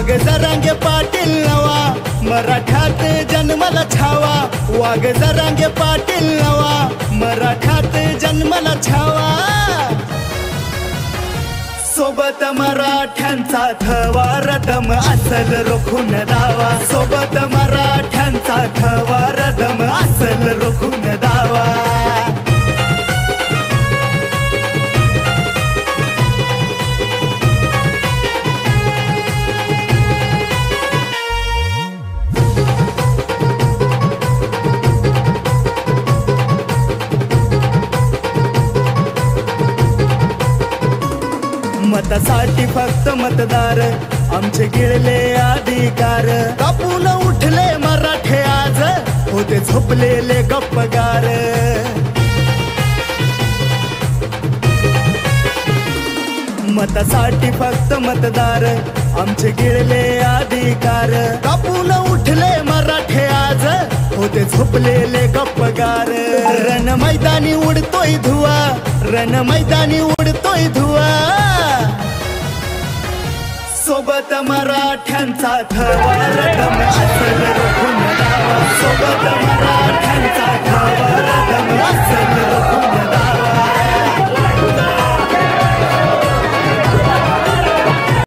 वाघ जरांगे पाटील नवा, मराठ्यात जन्माला छावा. वाघ जरांगे पाटील नवा, मराठ्यात जन्माला छावा. सोबत मराठ्यांचा थवा, रदम असल रोखून दावा. सोबत मराठ्यांचा थवा, रदम असल रोखून दावा. मतासाठी फक्त मतदार, आमचे गिळले अधिकार. कापून उठले मराठे आज, होते झोपलेले गप्पगार. मतासाठी फक्त मतदार, आमचे गिळले अधिकार. कापून उठले मराठे आज, होते झोपलेले गप्पगार. रण मैदानी उडतोय धुवा, रण मैदानी उडतोय धुवा. सोबत मराठ्यांचा थवा, रदम असल रोखून दावा. सोबत मराठ्यांचा थवा, रदम